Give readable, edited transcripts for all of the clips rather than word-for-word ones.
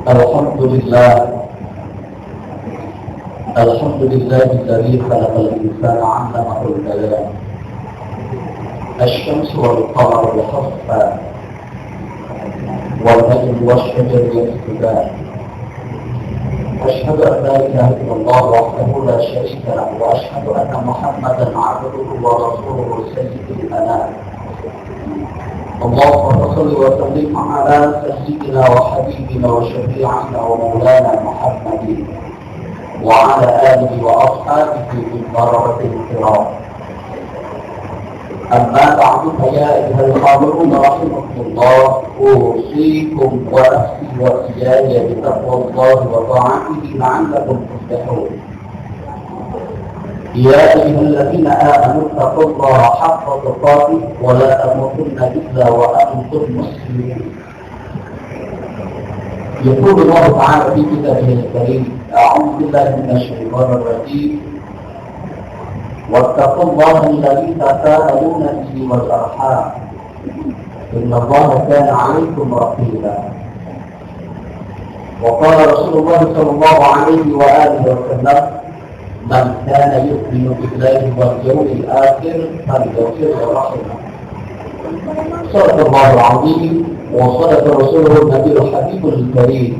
الحمد لله الذي خلق الإنسان علمه البيان. الشمس والقمر بحسبان والنجم والشجر يسجدان. أشهد أن لا إله إلا الله وحده لا شريك له، وأشهد أن محمدا عبده ورسوله سيد الأنام. اللهم صل وسلم على سيدنا وحبيبنا وشفيعنا ومولانا محمد وعلى آله وأصحابه بالبركة الكرام. أما بعد فيا أيها الحاضرون رحمكم الله، أوصيكم ونفسي وإياي بتقوى الله وطاعته لعلكم تفلحون. يا أيها الذين آمنوا اتقوا الله حق تقاته ولا تموتن إلا وأنتم مسلمون. يقول الله تعالى في كتابه الكريم: أعوذ بالله من الشيطان الرجيم، واتقوا الله الذي تساءلون به والأرحام إن الله كان عليكم رقيبا. وقال رسول الله صلى الله عليه وآله وسلم: من كان يؤمن بالله واليوم الآخر فليصل رحمه. صدق الله العظيم وصدق رسوله النبي الحبيب الكريم،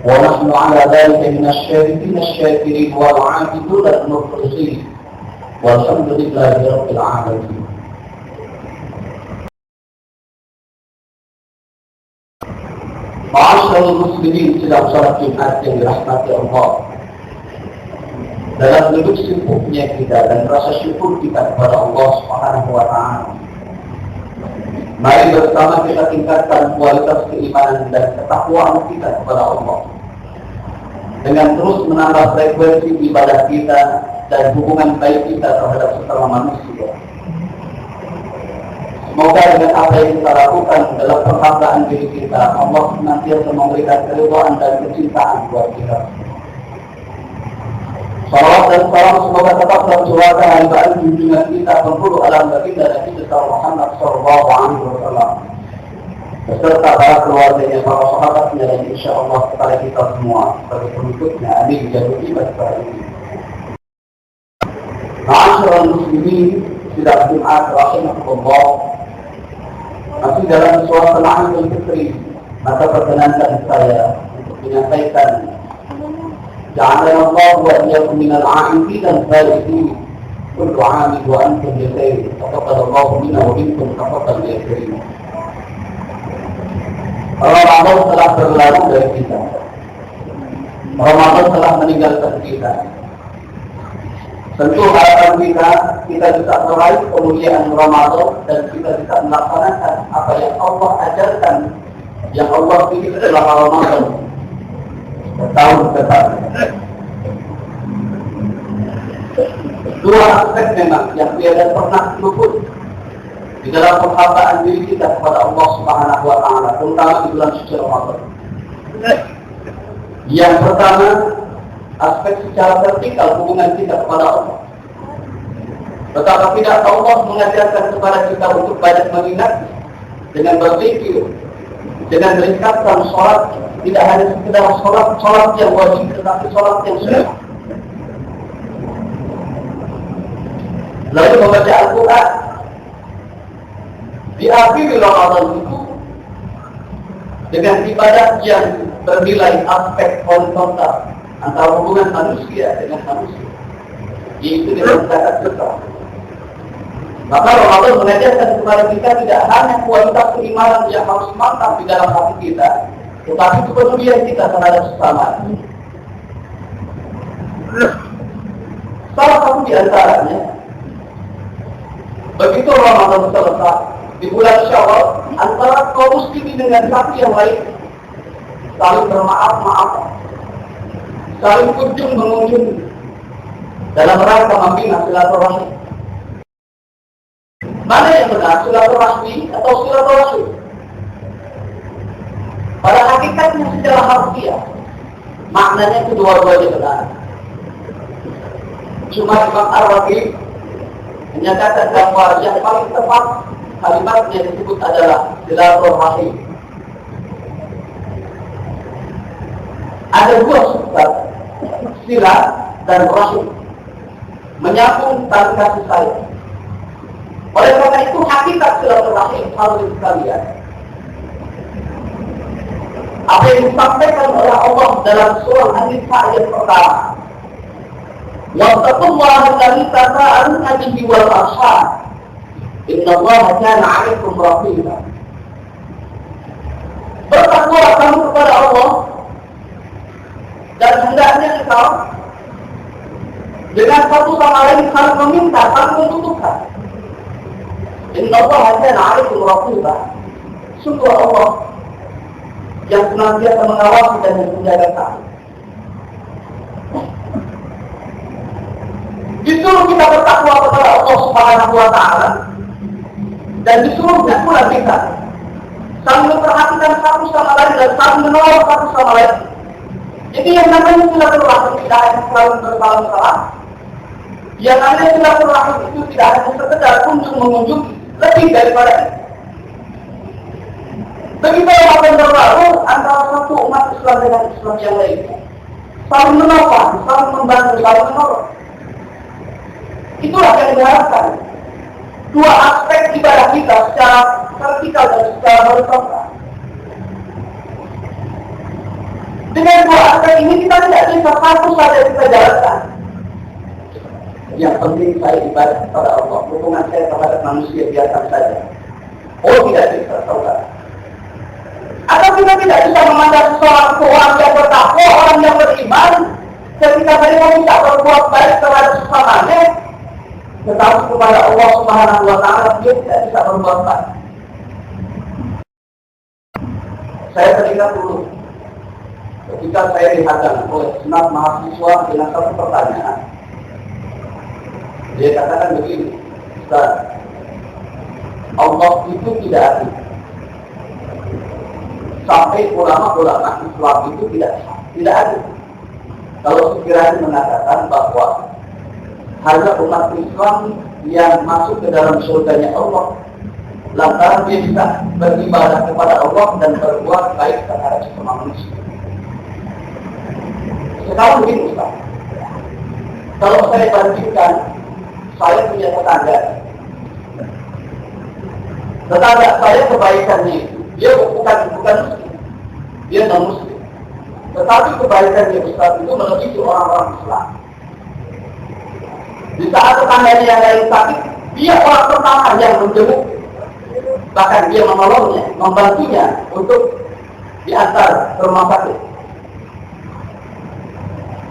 ونحن على ذلك من الشاهدين الشاكرين والعابدون المخلصين، والحمد لله رب العالمين. Ma'asyiral muslimin sedang salat Jumat yang dirahmati Allah. Dalam hidup sibuknya kita dan rasa syukur kita kepada Allah Subhanahu wa Ta'ala, mari bersama kita tingkatkan kualitas keimanan dan ketakwaan kita kepada Allah dengan terus menambah frekuensi ibadah kita dan hubungan baik kita terhadap sesama manusia. Semoga dengan apa yang kita lakukan dalam penghambaan diri kita, Allah senantiasa memberikan keridhaan dan kecintaan buat kita. Salawat dan salam semoga tetap tercurahkan hambaan junjungan kita penghulu alam baginda Nabi besar Muhammad sallallahu alaihi wasallam beserta para keluarganya, para sahabatnya, dan insya Allah kepada kita semua sebagai pengikutnya. Amin ya rabbal alamin. Ma'asyiral muslimin sidang Jumat rahimakumullah, masih dalam suasana Idul Fitri, maka perkenankan saya untuk menyampaikan ja'alana Allah wa iyyakum minal 'aafin al-faizin kullu 'aam wa antum bi khair. Taqabbalallahu minna wa minkum taqabbal ya karim. Ramadan telah berlalu dari kita. Ramadan telah meninggalkan kita. Tentu harapan kita bisa meraih kemuliaan Ramadan dan kita bisa melaksanakan apa yang Allah ajarkan, yang Allah pilih selama Ramadan bertahun depan. Dua aspek memang yang tidak pernah luput di dalam penghambaan diri kita kepada Allah Subhanahu wa Ta'ala, terutama di bulan suci Ramadan. Yang pertama, aspek secara vertikal hubungan kita kepada Allah. Betapa tidak Allah mengajarkan kepada kita untuk banyak mengingat dengan berzikir, dengan meningkatkan sholat, tidak hanya sekedar sholat yang wajib, tetapi sholat yang sunnah. Lalu membaca Al-Quran. Di akhir Ramadan itu dengan ibadah yang bernilai aspek horizontal antara hubungan manusia dengan manusia, yaitu dengan zakat fitrah. Maka Ramadan mengajarkan kepada kita tidak hanya kualitas keimanan yang harus mantap di dalam hati kita, tetapi kepedulian kita terhadap sesama. Salah satu di antaranya, begitu Ramadan selesai, di bulan Syawal, antara kaum muslimin dengan satu yang lain saling bermaaf-maafan, saling kunjung mengunjungi dalam rangka membina silaturahmi. Mana yang benar, silaturahmi atau silaturahmi? Pada hakikatnya secara harfiah, maknanya kedua-duanya benar. Cuma Imam Ar-Raghib menyatakan bahwa yang paling tepat kalimatnya disebut adalah silaturahmi. Ada dua sifat, silah dan rahim, menyambung tali kasih sayang. Oleh karena itu hakikat silaturahim harus sekalian. Apa yang disampaikan oleh Allah dalam surah An-Nisa ayat pertama. Wattaqullaha alladzi tasaaluna bihi wal arham. Innallaha kana 'alaikum raqiba. Bertakwalah kamu kepada Allah dan hendaknya engkau dengan satu sama lain saling meminta, saling membutuhkan. Innallaha kana 'alaikum raqiba. Sungguh Allah yang senantiasa mengawasi dan menjaga kamu. Disuruh kita bertakwa kepada Allah Subhanahu wa Ta'ala, dan disuruhnya pula kita saling memperhatikan satu sama lain dan saling menolong satu sama lain. Jadi yang namanya silaturahim tidak hanya selalu bersalam-salam. Yang namanya silaturahim itu tidak hanya sekedar kunjung mengunjungi, lebih daripada itu. Begitu yang berlalu antara satu umat Islam dengan Islam yang lainnya, saling menolong, saling membantu, saling menolong. Itulah yang diharapkan. Dua aspek ibadah kita secara vertikal dan secara horizontal. Dengan dua aspek ini kita tidak bisa satu saja kita jalankan. Yang penting saya ibadah kepada Allah, hubungan saya kepada manusia biarkan saja. Oh tidak bisa, saudara. Atau kita tidak bisa memandang seorang yang bertakwa, orang yang beriman, ketika mereka bisa berbuat baik kepada sesamanya, tetapi kepada Allah Subhanahu wa Ta'ala dia tidak bisa berbuat baik. Saya teringat dulu ketika saya dihadang oleh senat mahasiswa dengan satu pertanyaan. Dia katakan begini, Ustaz, Allah itu tidak adil. Sampai ulama-ulama Islam itu tidak adil. Kalau sekiranya mengatakan bahwa hanya umat Islam yang masuk ke dalam surganya Allah lantaran dia bisa beribadah kepada Allah dan berbuat baik terhadap sesama manusia. Sekarang begini Ustaz, kalau saya bandingkan, saya punya tetangga saya kebaikannya itu, dia bukan muslim, dia non muslim, tetapi kebaikannya Ustaz itu melebihi orang-orang Islam. Di saat tetangganya yang lain sakit, dia orang pertama yang menjenguk, bahkan dia menolongnya, membantunya untuk diantar ke rumah sakit.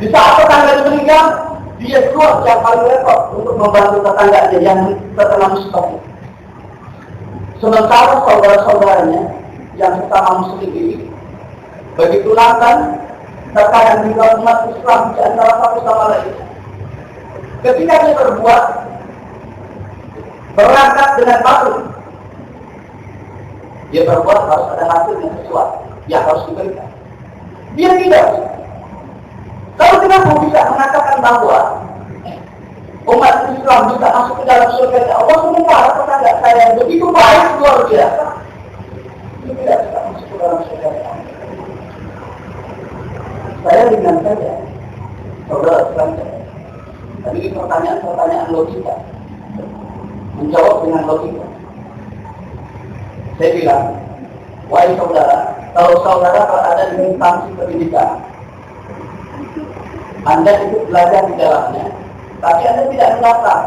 Di saat tetangganya meninggal, dia keluar yang paling repot untuk membantu tetangganya yang terkena musibah. Sementara saudara-saudaranya yang sesama muslim ini begitu lantang, terkadang juga umat Islam di antara satu sama lain. Ketika dia berangkat dengan batu, dia berbuat harus ada hasilnya sesuatu yang harus diberikan. Dia tidak. Kalau kenapa bisa mengatakan bahwa umat Islam bisa masuk ke dalam surga Allah, sementara tetangga saya yang begitu baik luar biasa, dia tidak bisa masuk ke dalam surga Allah. Saya ringan saja, saudara sekalian. Tadi ini pertanyaan logika, menjawab dengan logika. Saya bilang, wahai saudara, kalau saudara berada di instansi pendidikan, Anda ikut belajar di dalamnya, tapi Anda tidak mendaftar.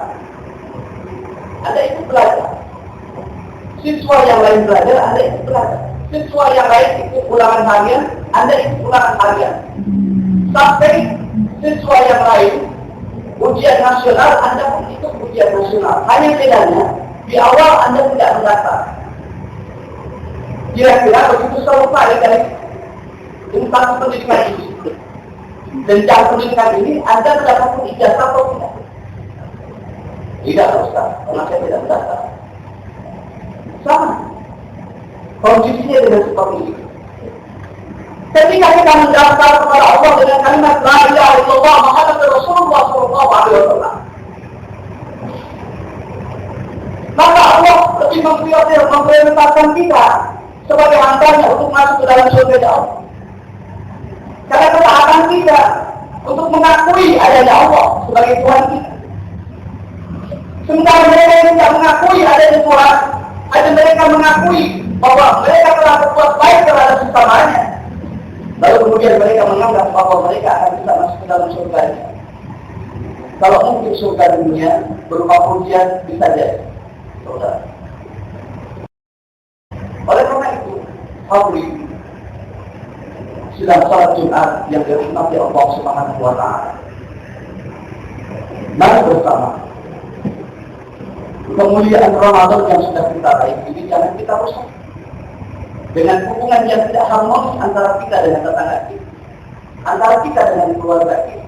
Anda ikut belajar. Siswa yang lain belajar, Anda ikut belajar. Siswa yang lain ikut ulangan harian, Anda ikut ulangan harian. Sampai siswa yang lain ujian nasional, Anda pun ikut ujian nasional. Hanya bedanya, di awal Anda tidak mendaftar. Kira-kira begitu selesai dari instansi pendidikan ini, jenjang pendidikan ini, Anda mendapatkan ijazah atau tidak? Tidak, Ustaz, karena saya tidak mendaftar. Sama kondisinya dengan seperti ini. Ketika kita mendaftar kepada Allah dengan kalimat La ilaha illallah Muhammadur Rasulullah sallallahu alaihi wasallam, maka Allah lebih memprioritaskan kita sebagai hambanya untuk masuk ke dalam surga Allah. Karena keutamaan kita untuk mengakui adanya Allah sebagai Tuhan kita. Sementara mereka yang tidak mengakui adanya Tuhan, ada mereka mengakui bahwa mereka telah berbuat baik terhadap sesamanya. Lalu kemudian mereka menganggap bahwa mereka akan bisa masuk ke dalam surga. Kalau mungkin surga dunia berupa pujian bisa jadi. Saudara. Oleh karena itu, Fadli sedang salat Jumat yang dirahmati Allah Subhanahu wa Ta'ala. Mari bersama kemuliaan Ramadan yang sudah kita raih ini jangan kita rusak dengan hubungan yang tidak harmonis antara kita dengan tetangga kita, antara kita dengan keluarga kita.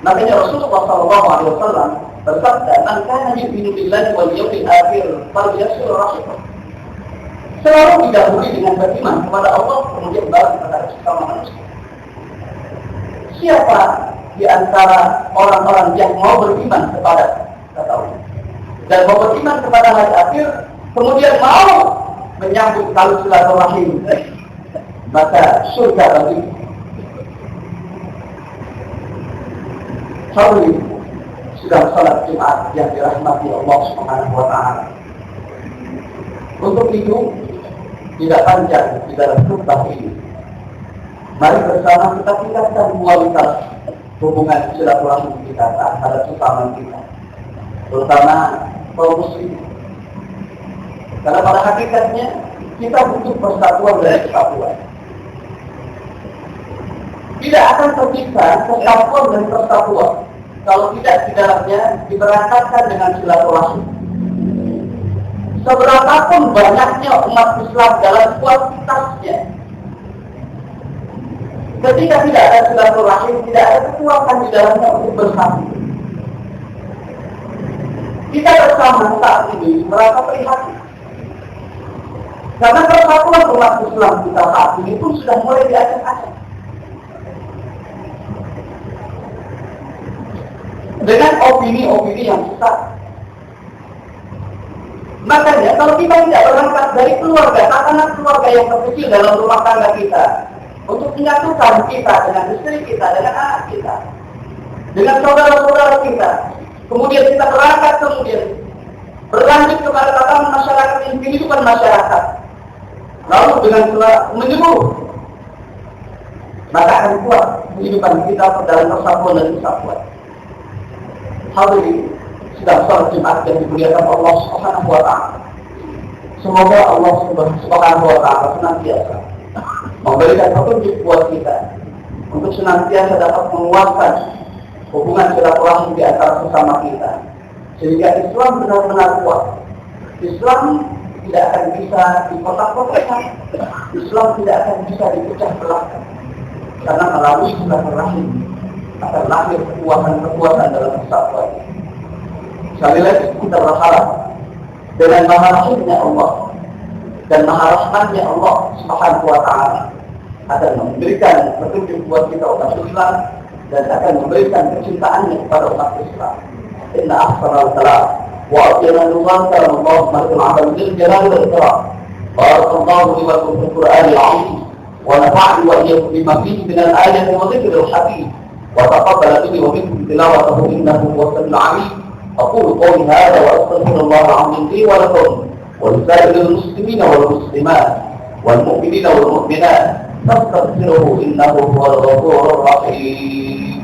Makanya Rasulullah SAW bersabda, "Man kana yu'minu billahi wal yawmil akhir falyasir rahimah." Selalu didahului dengan beriman kepada Allah, kemudian baru kepada sesama manusia. Siapa di antara orang-orang yang mau beriman kepada Allah dan mau beriman kepada hari akhir, kemudian mau menyambut tali silaturahim, maka surga bagi. Fadli sedang salat Jumat yang dirahmati Allah Subhanahu wa Ta'ala. Untuk itu tidak panjang di dalam khutbah ini. Mari bersama kita tingkatkan kualitas hubungan silaturahim kita antara sesama kita, terutama kaum muslim. Karena pada hakikatnya kita butuh persatuan dan kesatuan. Tidak akan tercipta persatuan dan persatuan kalau tidak di dalamnya diberangkatkan dengan silaturahim. Seberapapun banyaknya umat Islam dalam kuantitasnya, ketika tidak ada silaturahim, tidak ada kekuatan di dalamnya untuk bersatu. Kita bersama saat ini merasa prihatin. Karena persatuan umat Islam kita saat ini pun sudah mulai diacak-acak. Dengan opini-opini yang sesat. Makanya kalau kita tidak berangkat dari keluarga, tatanan keluarga yang terkecil dalam rumah tangga kita, untuk menyatukan kita dengan istri kita, dengan anak kita, dengan saudara-saudara kita, kemudian kita berangkat kemudian berlanjut kepada tatanan masyarakat yang kehidupan masyarakat, lalu dengan menyeluruh, maka akan kuat kehidupan kita dalam persatuan dan kesatuan. Hadirin sedang salat Jumat yang dimuliakan Allah Subhanahu wa Ta'ala. Semoga Allah Subhanahu wa Ta'ala senantiasa memberikan petunjuk buat kita untuk senantiasa dapat menguatkan hubungan silaturahim di antara sesama kita, sehingga Islam benar-benar kuat. Islam tidak akan bisa dikotak-kotakan, Islam tidak akan bisa dipecah belahkan, karena melalui silaturahim akan lahir kekuatan dalam kesatuan. Sekali lagi kita berharap dengan maha rahimnya Allah dan maha rahmatnya Allah Subhanahu wa Ta'ala akan memberikan petunjuk buat kita umat Islam dan akan memberikan kecintaannya kepada umat Islam. Inna ahsanal kalam wa atyana numan kalam Allah malikul alam dzil jalali wal ikram. Barakallahu li wa lakum fil Qur'anil 'azim wa nafa'ani wa iyyakum bima fihi min al-ayati wa dhikril hakim. وتقبل مني ومنكم تلاوته انه هو السميع العليم. اقول قولي هذا واستغفر الله العظيم لي ولكم ولسائر المسلمين والمسلمات والمؤمنين والمؤمنات فاستغفروه انه هو الغفور الرحيم.